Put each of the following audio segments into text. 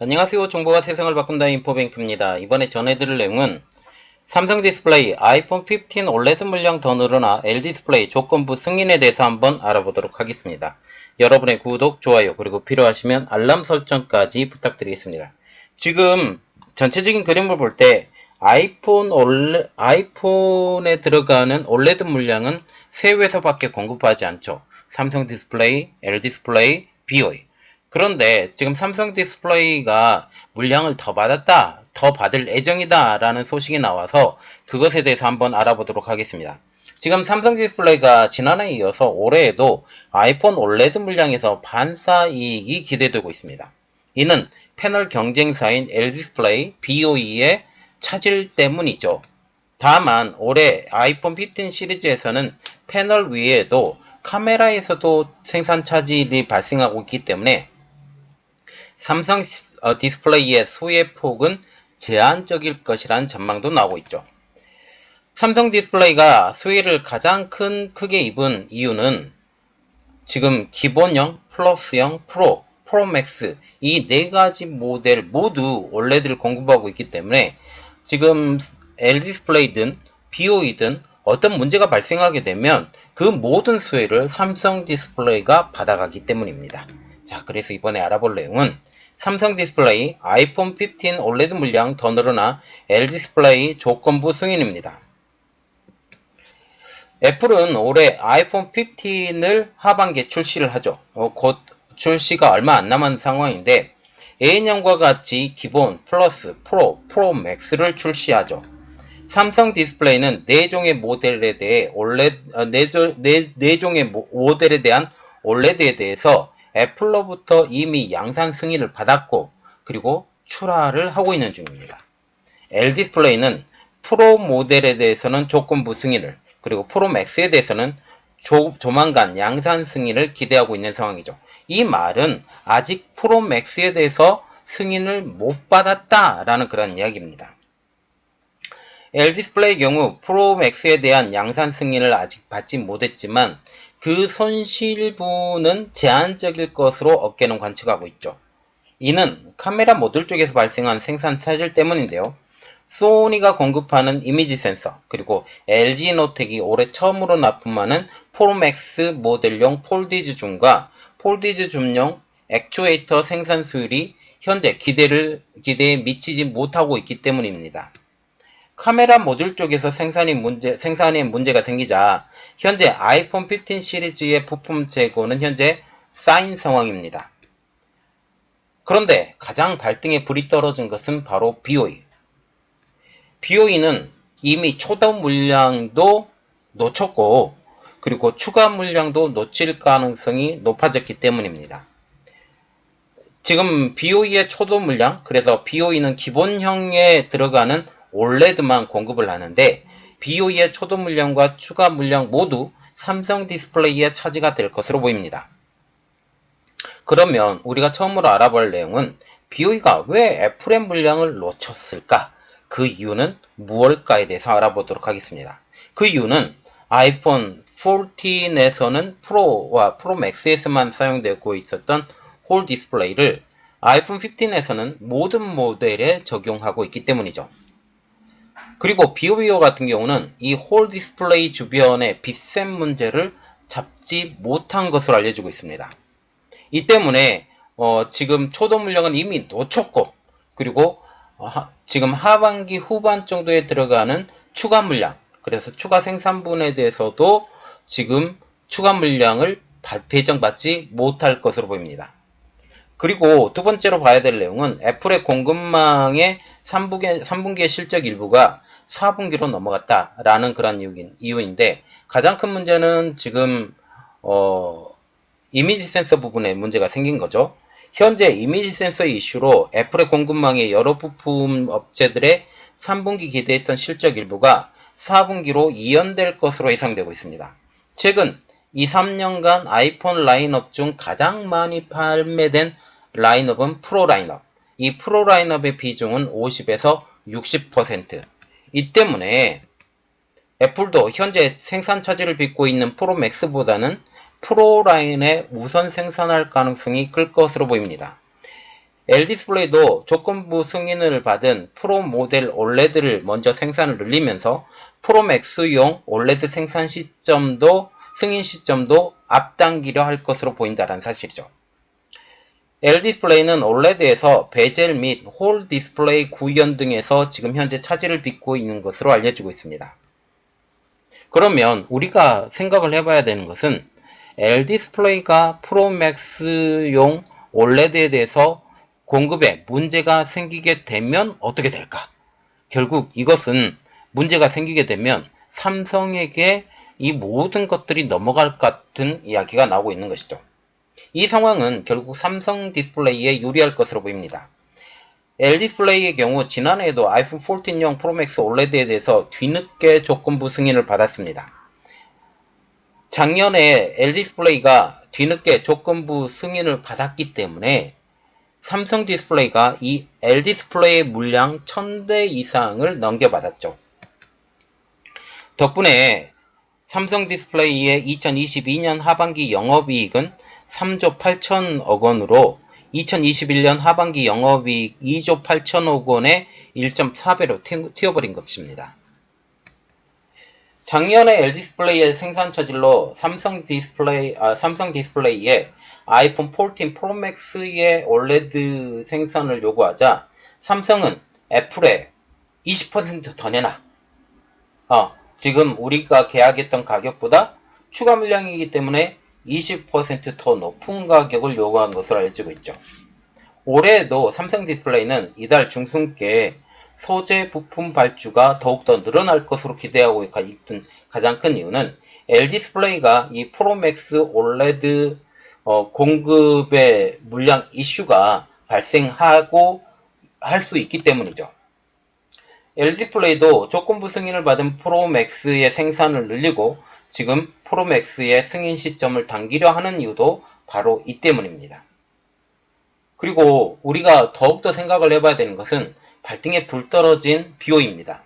안녕하세요. 정보가 세상을 바꾼다 인포뱅크입니다. 이번에 전해드릴 내용은 삼성 디스플레이 아이폰 15 올레드 물량 더 늘어나 LD디스플레이 조건부 승인에 대해서 한번 알아보도록 하겠습니다. 여러분의 구독, 좋아요, 그리고 필요하시면 알람 설정까지 부탁드리겠습니다. 지금 전체적인 그림을 볼 때 아이폰에 들어가는 올레드 물량은 세 회사밖에 공급하지 않죠. 삼성 디스플레이, LD디스플레이, BOE. 그런데 지금 삼성 디스플레이가 물량을 더 받았다, 더 받을 예정이다 라는 소식이 나와서 그것에 대해서 한번 알아보도록 하겠습니다. 지금 삼성 디스플레이가 지난해에 이어서 올해에도 아이폰 올레드 물량에서 반사 이익이 기대되고 있습니다. 이는 패널 경쟁사인 LD디스플레이, BOE의 차질 때문이죠. 다만 올해 아이폰 15 시리즈에서는 패널 위에도 카메라에서도 생산 차질이 발생하고 있기 때문에 삼성 디스플레이의 수혜 폭은 제한적일 것이라는 전망도 나오고 있죠. 삼성 디스플레이가 수혜를 가장 크게 입은 이유는 지금 기본형, 플러스형, 프로맥스 이 네 가지 모델 모두 OLED를 공급하고 있기 때문에 지금 LD디스플레이든 BOE든 어떤 문제가 발생하게 되면 그 모든 수혜를 삼성 디스플레이가 받아가기 때문입니다. 자, 그래서 이번에 알아볼 내용은 삼성 디스플레이 아이폰 15 OLED 물량 더 늘어나 LD디스플레이 조건부 승인입니다. 애플은 올해 아이폰 15을 하반기에 출시를 하죠. 곧 출시가 얼마 안 남은 상황인데 A년과 같이 기본, 플러스, 프로 맥스를 출시하죠. 삼성 디스플레이는 4종의 모델에 대해 네 종의 모델에 대한 OLED에 대해서 애플로부터 이미 양산 승인을 받았고 그리고 출하를 하고 있는 중입니다. LD디스플레이는 프로 모델에 대해서는 조건부 승인을 그리고 프로 맥스에 대해서는 조만간 양산 승인을 기대하고 있는 상황이죠. 이 말은 아직 프로 맥스에 대해서 승인을 못 받았다라는 그런 이야기입니다. LD디스플레이의 경우 프로 맥스에 대한 양산 승인을 아직 받지 못했지만 그 손실분은 제한적일 것으로 업계는 관측하고 있죠. 이는 카메라 모듈 쪽에서 발생한 생산 차질 때문인데요. 소니가 공급하는 이미지 센서 그리고 LG노텍이 올해 처음으로 납품하는 프로맥스 모델용 폴디즈 줌과 폴디즈 줌용 액추에이터 생산 수율이 현재 기대에 미치지 못하고 있기 때문입니다. 카메라 모듈 쪽에서 생산에 문제가 생기자 현재 아이폰 15 시리즈의 부품 재고는 현재 쌓인 상황입니다. 그런데 가장 발등에 불이 떨어진 것은 바로 BOE. BOE는 이미 초도 물량도 놓쳤고 그리고 추가 물량도 놓칠 가능성이 높아졌기 때문입니다. 지금 BOE의 초도 물량, 그래서 BOE는 기본형에 들어가는 OLED만 공급을 하는데 BOE의 초도 물량과 추가 물량 모두 삼성 디스플레이의 차지가 될 것으로 보입니다. 그러면 우리가 처음으로 알아볼 내용은 BOE가 왜 애플의 물량을 놓쳤을까? 그 이유는 무엇일까에 대해서 알아보도록 하겠습니다. 그 이유는 아이폰 14에서는 프로와 프로 맥스에서만 사용되고 있었던 홀 디스플레이를 아이폰 15에서는 모든 모델에 적용하고 있기 때문이죠. 그리고 BOE 같은 경우는 이 홀 디스플레이 주변의 빛샘 문제를 잡지 못한 것으로 알려지고 있습니다. 이 때문에 지금 초도 물량은 이미 놓쳤고 그리고 지금 하반기 후반 정도에 들어가는 추가 물량, 그래서 추가 생산분에 대해서도 지금 추가 물량을 배정받지 못할 것으로 보입니다. 그리고 두 번째로 봐야 될 내용은 애플의 공급망의 3분기의 실적 일부가 4분기로 넘어갔다라는 그런 이유인데 가장 큰 문제는 지금 이미지 센서 부분에 문제가 생긴 거죠. 현재 이미지 센서 이슈로 애플의 공급망의 여러 부품 업체들의 3분기 기대했던 실적 일부가 4분기로 이연될 것으로 예상되고 있습니다. 최근 2, 3년간 아이폰 라인업 중 가장 많이 판매된 라인업은 프로 라인업. 이 프로 라인업의 비중은 50에서 60%. 이 때문에 애플도 현재 생산 차질을 빚고 있는 프로 맥스보다는 프로 라인에 우선 생산할 가능성이 클 것으로 보입니다. LD디스플레이도 조건부 승인을 받은 프로 모델 OLED를 먼저 생산을 늘리면서 프로맥스용 OLED 생산 시점도 승인 시점도 앞당기려 할 것으로 보인다는 사실이죠. LD디스플레이는 OLED에서 베젤 및 홀 디스플레이 구현 등에서 지금 현재 차지를 빚고 있는 것으로 알려지고 있습니다. 그러면 우리가 생각을 해봐야 되는 것은 LD디스플레이가 프로맥스용 OLED에 대해서 공급에 문제가 생기게 되면 어떻게 될까? 결국 이것은 문제가 생기게 되면 삼성에게 이 모든 것들이 넘어갈 것 같은 이야기가 나오고 있는 것이죠. 이 상황은 결국 삼성 디스플레이에 유리할 것으로 보입니다. LD디스플레이의 경우 지난해에도 아이폰 14용 프로맥스 OLED에 대해서 뒤늦게 조건부 승인을 받았습니다. 작년에 LD디스플레이가 뒤늦게 조건부 승인을 받았기 때문에 삼성 디스플레이가 이 LD디스플레이의 물량 1000대 이상을 넘겨받았죠. 덕분에 삼성 디스플레이의 2022년 하반기 영업이익은 3조 8천억 원으로 2021년 하반기 영업이익 2조 8천억 원의 1.4배로 튀어버린 것입니다. 작년에 LD디스플레이의 생산 처질로 삼성 디스플레이의 아이폰 14 프로맥스의 OLED 생산을 요구하자 삼성은 애플에 20% 더 내놔. 지금 우리가 계약했던 가격보다 추가 물량이기 때문에 20% 더 높은 가격을 요구한 것으로 알려지고 있죠. 올해에도 삼성 디스플레이는 이달 중순께 소재 부품 발주가 더욱더 늘어날 것으로 기대하고 있던 가장 큰 이유는 LD디스플레이가 이 프로맥스 OLED 공급의 물량 이슈가 발생하고 할 수 있기 때문이죠. LD디스플레이도 조건부 승인을 받은 프로맥스의 생산을 늘리고 지금 프로맥스의 승인 시점을 당기려 하는 이유도 바로 이 때문입니다. 그리고 우리가 더욱더 생각을 해봐야 되는 것은 발등에 불 떨어진 BOE입니다.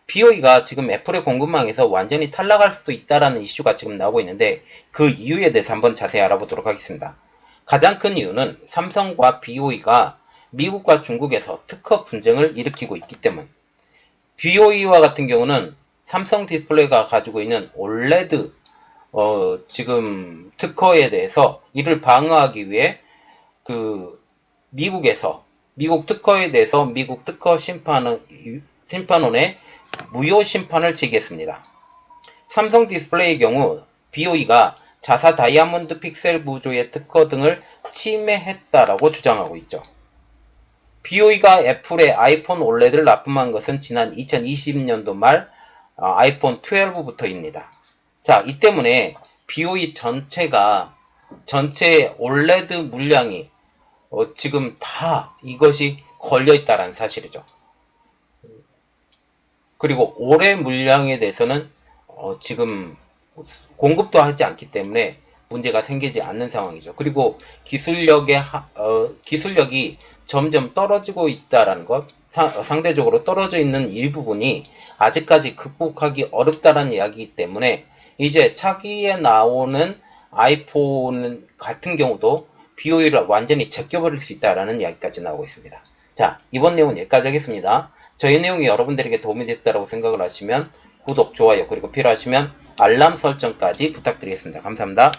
BOE가 지금 애플의 공급망에서 완전히 탈락할 수도 있다는 이슈가 지금 나오고 있는데 그 이유에 대해서 한번 자세히 알아보도록 하겠습니다. 가장 큰 이유는 삼성과 BOE가 미국과 중국에서 특허 분쟁을 일으키고 있기 때문. BOE와 같은 경우는 삼성 디스플레이가 가지고 있는 OLED 지금 특허에 대해서 이를 방어하기 위해 미국 특허에 대해서 미국 특허 심판원에 무효 심판을 제기했습니다. 삼성 디스플레이의 경우 BOE가 자사 다이아몬드 픽셀 구조의 특허 등을 침해했다라고 주장하고 있죠. BOE가 애플의 아이폰 OLED를 납품한 것은 지난 2020년도 말 아이폰 12부터입니다. 자, 이 때문에 BOE 전체 OLED 물량이 지금 다 이것이 걸려있다는 사실이죠. 그리고 올해 물량에 대해서는 지금 공급도 하지 않기 때문에 문제가 생기지 않는 상황이죠. 그리고 기술력이 점점 떨어지고 있다는 것, 상대적으로 떨어져 있는 일부분이 아직까지 극복하기 어렵다는 이야기이기 때문에 이제 차기에 나오는 아이폰 같은 경우도 BOE를 완전히 제껴버릴 수 있다는 이야기까지 나오고 있습니다. 자, 이번 내용은 여기까지 하겠습니다. 저희 내용이 여러분들에게 도움이 됐다고 생각을 하시면 구독, 좋아요, 그리고 필요하시면 알람 설정까지 부탁드리겠습니다. 감사합니다.